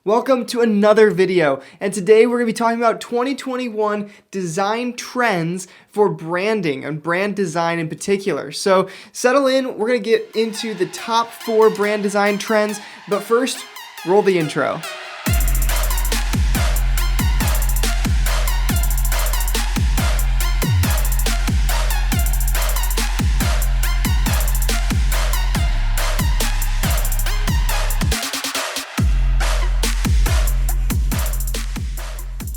Welcome to another video, and today we're going to be talking about 2021 design trends for branding and brand design in particular. So settle in, we're going to get into the top 4 brand design trends, but first, roll the intro.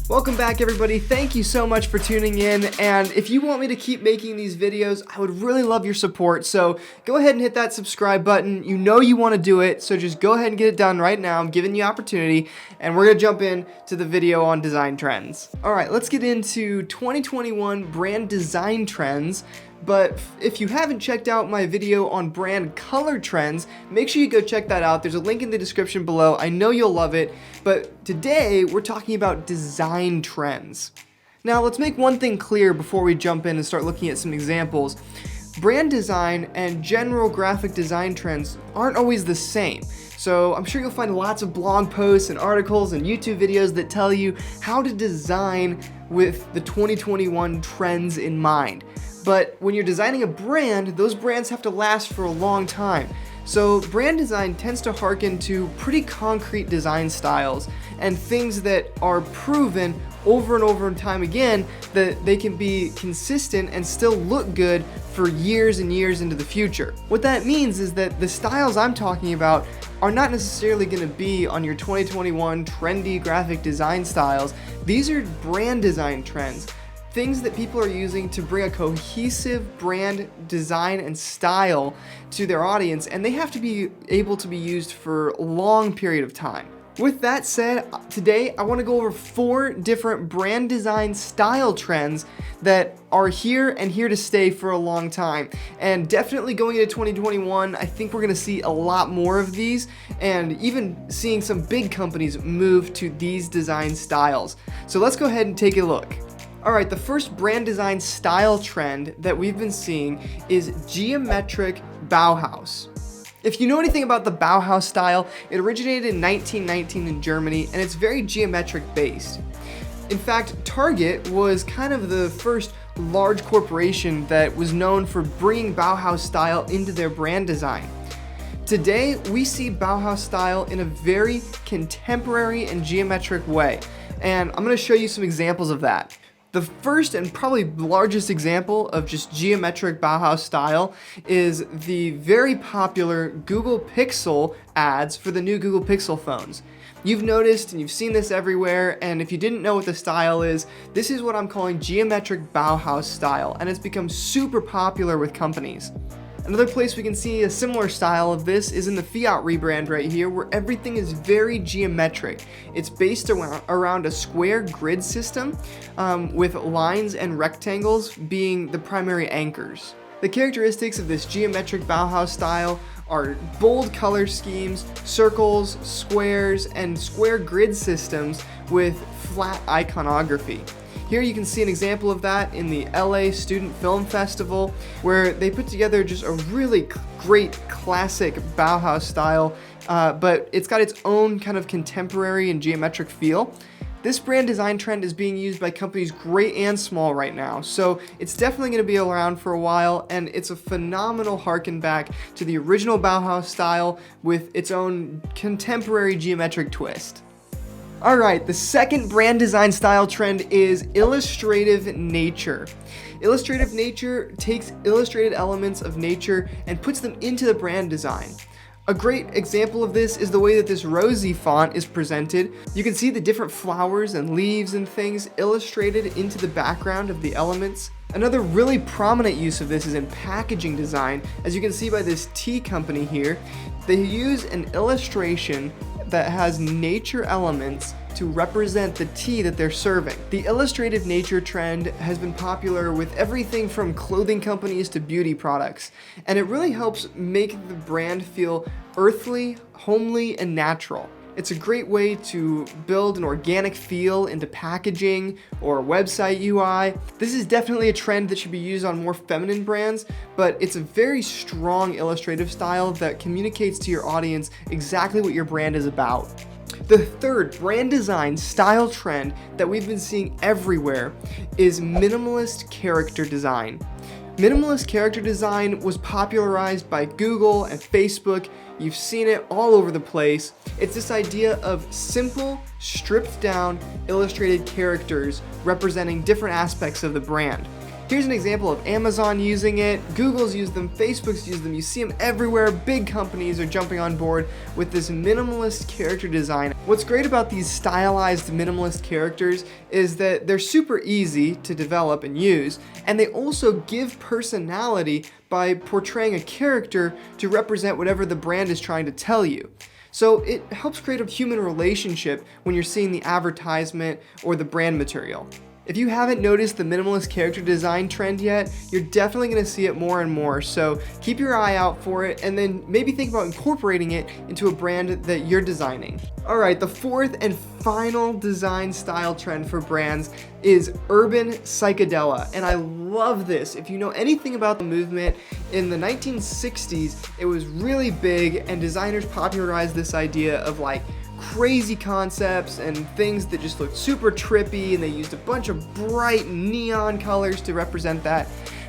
Welcome back, everybody. Thank you so much for tuning in, and if you want me to keep making these videos, I would really love your support, so go ahead and hit that subscribe button. You know you want to do it, so just go ahead and get it done right now. I'm giving you opportunity, and we're going to jump in to the video on design trends. Alright, let's get into 2021 brand design trends. But if you haven't checked out my video on brand color trends, make sure you go check that out. There's a link in the description below. I know you'll love it. But today, we're talking about design trends. Now, let's make one thing clear before we jump in and start looking at some examples. Brand design and general graphic design trends aren't always the same. So I'm sure you'll find lots of blog posts and articles and YouTube videos that tell you how to design with the 2021 trends in mind. But when you're designing a brand, those brands have to last for a long time. So brand design tends to harken to pretty concrete design styles and things that are proven over and over and time again that they can be consistent and still look good for years and years into the future. What that means is that the styles I'm talking about are not necessarily going to be on your 2021 trendy graphic design styles. These are brand design trends. Things that people are using to bring a cohesive brand design and style to their audience, and they have to be able to be used for a long period of time. With that said, today I want to go over 4 different brand design style trends that are here and here to stay for a long time. And definitely going into 2021, I think we're going to see a lot more of these, and even seeing some big companies move to these design styles. So let's go ahead and take a look. Alright, the first brand design style trend that we've been seeing is geometric Bauhaus. If you know anything about the Bauhaus style, it originated in 1919 in Germany, and it's very geometric based. In fact, Target was kind of the first large corporation that was known for bringing Bauhaus style into their brand design. Today, we see Bauhaus style in a very contemporary and geometric way, and I'm going to show you some examples of that. The first and probably largest example of just geometric Bauhaus style is the very popular Google Pixel ads for the new Google Pixel phones. You've noticed and you've seen this everywhere, and if you didn't know what the style is, this is what I'm calling geometric Bauhaus style, and it's become super popular with companies. Another place we can see a similar style of this is in the Fiat rebrand right here, where everything is very geometric. It's based around a square grid system with lines and rectangles being the primary anchors. The characteristics of this geometric Bauhaus style are bold color schemes, circles, squares, and square grid systems with flat iconography. Here you can see an example of that in the LA Student Film Festival, where they put together just a really great classic Bauhaus style, but it's got its own kind of contemporary and geometric feel. This brand design trend is being used by companies great and small right now, so it's definitely going to be around for a while, and it's a phenomenal harken back to the original Bauhaus style with its own contemporary geometric twist. Alright, the second brand design style trend is Illustrative Nature. Illustrative Nature takes illustrated elements of nature and puts them into the brand design. A great example of this is the way that this Rosie font is presented. You can see the different flowers and leaves and things illustrated into the background of the elements. Another really prominent use of this is in packaging design. As you can see by this tea company here, they use an illustration that has nature elements to represent the tea that they're serving. The illustrative nature trend has been popular with everything from clothing companies to beauty products, and it really helps make the brand feel earthly, homely, and natural. It's a great way to build an organic feel into packaging or website UI. This is definitely a trend that should be used on more feminine brands, but it's a very strong illustrative style that communicates to your audience exactly what your brand is about. The third brand design style trend that we've been seeing everywhere is minimalist character design. Minimalist character design was popularized by Google and Facebook. You've seen it all over the place. It's this idea of simple, stripped down, illustrated characters representing different aspects of the brand. Here's an example of Amazon using it, Google's used them, Facebook's used them, you see them everywhere. Big companies are jumping on board with this minimalist character design. What's great about these stylized minimalist characters is that they're super easy to develop and use, and they also give personality by portraying a character to represent whatever the brand is trying to tell you. So it helps create a human relationship when you're seeing the advertisement or the brand material. If you haven't noticed the minimalist character design trend yet, you're definitely going to see it more and more, so keep your eye out for it and then maybe think about incorporating it into a brand that you're designing. Alright, the fourth and final design style trend for brands is urban psychedelia, and I love this. If you know anything about the movement, in the 1960s it was really big and designers popularized this idea of like crazy concepts and things that just looked super trippy, and they used a bunch of bright neon colors to represent that.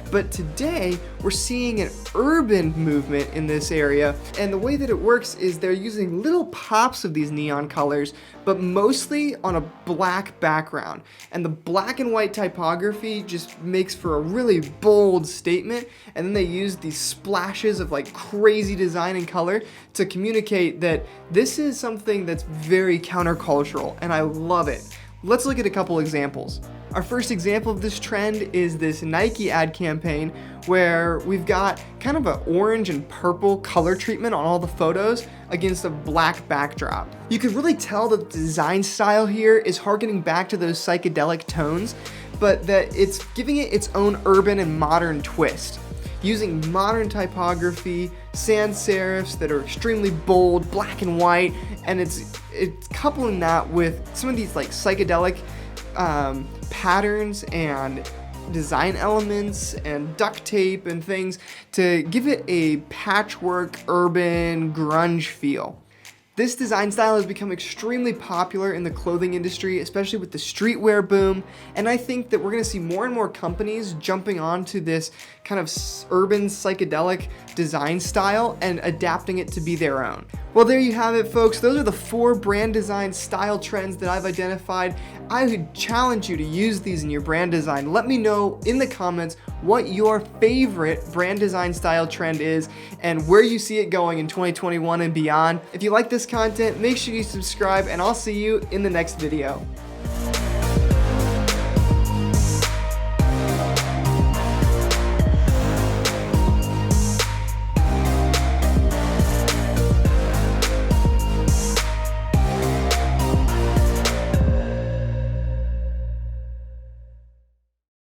But today, we're seeing an urban movement in this area, and the way that it works is they're using little pops of these neon colors, but mostly on a black background. And the black and white typography just makes for a really bold statement, and then they use these splashes of like crazy design and color to communicate that this is something that's very countercultural, and I love it. Let's look at a couple examples. Our first example of this trend is this Nike ad campaign where we've got kind of an orange and purple color treatment on all the photos against a black backdrop. You can really tell that the design style here is harkening back to those psychedelic tones, but that it's giving it its own urban and modern twist. Using modern typography, sans serifs that are extremely bold, black and white, and it's coupling that with some of these like psychedelic patterns and design elements and duct tape and things to give it a patchwork, urban, grunge feel. This design style has become extremely popular in the clothing industry, especially with the streetwear boom, and I think that we're going to see more and more companies jumping onto this kind of urban psychedelic design style and adapting it to be their own. Well, there you have it, folks. Those are the 4 brand design style trends that I've identified. I would challenge you to use these in your brand design. Let me know in the comments what your favorite brand design style trend is and where you see it going in 2021 and beyond. If you like this content, make sure you subscribe, and I'll see you in the next video.